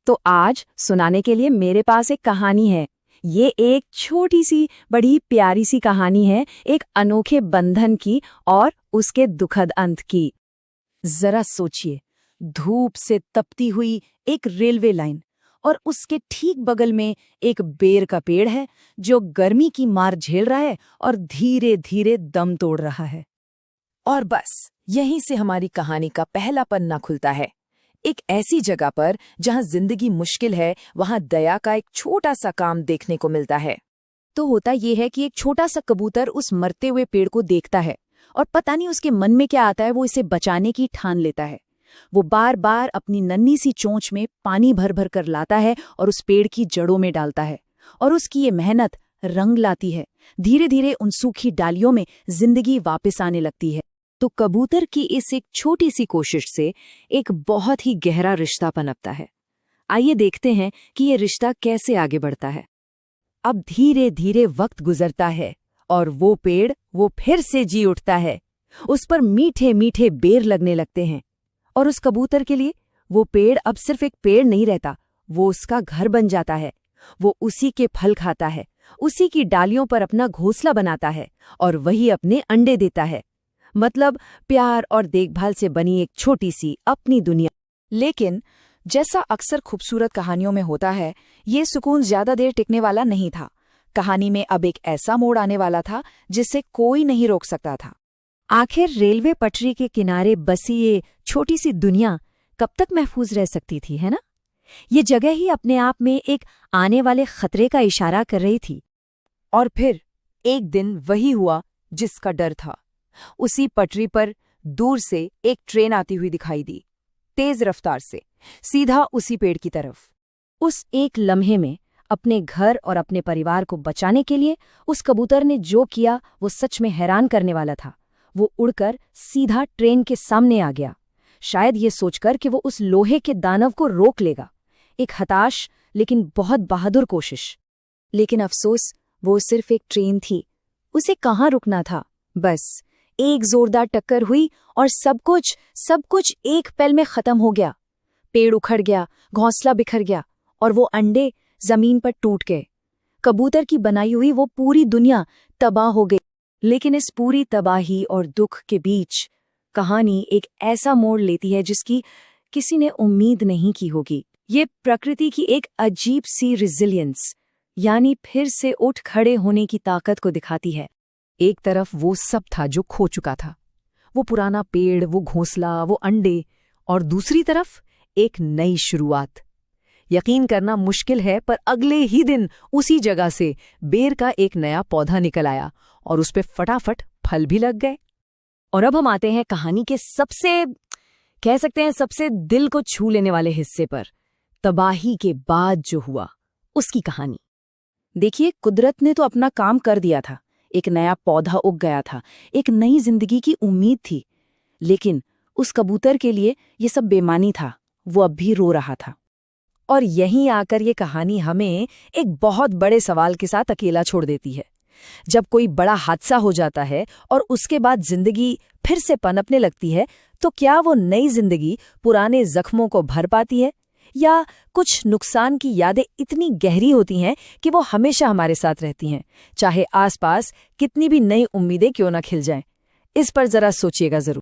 तो आज सुनाने के लिए मेरे पास एक कहानी है। ये एक छोटी सी बड़ी प्यारी सी कहानी है, एक अनोखे बंधन की और उसके दुखद अंत की। जरा सोचिए, धूप से तपती हुई एक रेलवे लाइन और उसके ठीक बगल में एक बेर का पेड़ है जो गर्मी की मार झेल रहा है और धीरे धीरे दम तोड़ रहा है। और बस यहीं से हमारी कहानी का पहला पन्ना खुलता है। एक ऐसी जगह पर जहां जिंदगी मुश्किल है, वहां दया का एक छोटा सा काम देखने को मिलता है। तो होता ये है कि एक छोटा सा कबूतर उस मरते हुए पेड़ को देखता है और पता नहीं उसके मन में क्या आता है, वो इसे बचाने की ठान लेता है। वो बार बार अपनी नन्ही सी चोंच में पानी भर भर कर लाता है और उस पेड़ की जड़ों में डालता है, और उसकी ये मेहनत रंग लाती है। धीरे धीरे उन सूखी डालियों में जिंदगी वापस आने लगती है। तो कबूतर की इस एक छोटी सी कोशिश से एक बहुत ही गहरा रिश्ता पनपता है। आइए देखते हैं कि ये रिश्ता कैसे आगे बढ़ता है। अब धीरे धीरे वक्त गुजरता है और वो पेड़ वो फिर से जी उठता है। उस पर मीठे मीठे बेर लगने लगते हैं और उस कबूतर के लिए वो पेड़ अब सिर्फ एक पेड़ नहीं रहता, वो उसका घर बन जाता है। वो उसी के फल खाता है, उसी की डालियों पर अपना घोंसला बनाता है और वही अपने अंडे देता है। मतलब प्यार और देखभाल से बनी एक छोटी सी अपनी दुनिया। लेकिन जैसा अक्सर खूबसूरत कहानियों में होता है, ये सुकून ज्यादा देर टिकने वाला नहीं था। कहानी में अब एक ऐसा मोड़ आने वाला था जिसे कोई नहीं रोक सकता था। आखिर रेलवे पटरी के किनारे बसी ये छोटी सी दुनिया कब तक महफूज रह सकती थी, है ना? ये जगह ही अपने आप में एक आने वाले खतरे का इशारा कर रही थी। और फिर एक दिन वही हुआ जिसका डर था। उसी पटरी पर दूर से एक ट्रेन आती हुई दिखाई दी, तेज रफ्तार से, सीधा उसी पेड़ की तरफ। उस एक लम्हे में अपने घर और अपने परिवार को बचाने के लिए उस कबूतर ने जो किया वो सच में हैरान करने वाला था। वो उड़कर सीधा ट्रेन के सामने आ गया, शायद ये सोचकर कि वो उस लोहे के दानव को रोक लेगा। एक हताश लेकिन बहुत बहादुर कोशिश। लेकिन अफसोस, वो सिर्फ एक ट्रेन थी। उसे कहाँ रुकना था। बस एक जोरदार टक्कर हुई और सब कुछ एक पल में खत्म हो गया। पेड़ उखड़ गया, घोंसला बिखर गया और वो अंडे जमीन पर टूट गए। कबूतर की बनाई हुई वो पूरी दुनिया तबाह हो गई। लेकिन इस पूरी तबाही और दुख के बीच कहानी एक ऐसा मोड़ लेती है जिसकी किसी ने उम्मीद नहीं की होगी। ये प्रकृति की एक अजीब सी रिजिलियंस, यानी फिर से उठ खड़े होने की ताकत को दिखाती है। एक तरफ वो सब था जो खो चुका था, वो पुराना पेड़, वो घोंसला, वो अंडे, और दूसरी तरफ एक नई शुरुआत। यकीन करना मुश्किल है, पर अगले ही दिन उसी जगह से बेर का एक नया पौधा निकल आया और उस पे फटाफट फल भी लग गए। और अब हम आते हैं कहानी के सबसे दिल को छू लेने वाले हिस्से पर, तबाही के बाद जो हुआ उसकी कहानी। देखिए, कुदरत ने तो अपना काम कर दिया था। एक नया पौधा उग गया था, एक नई जिंदगी की उम्मीद थी। लेकिन उस कबूतर के लिए ये सब बेमानी था। वो अब भी रो रहा था। और यहीं आकर ये कहानी हमें एक बहुत बड़े सवाल के साथ अकेला छोड़ देती है। जब कोई बड़ा हादसा हो जाता है और उसके बाद जिंदगी फिर से पनपने लगती है, तो क्या वो नई जिंदगी पुराने जख्मों को भर पाती है, या कुछ नुकसान की यादें इतनी गहरी होती हैं कि वो हमेशा हमारे साथ रहती हैं, चाहे आसपास कितनी भी नई उम्मीदें क्यों ना खिल जाएं? इस पर जरा सोचिएगा जरूर।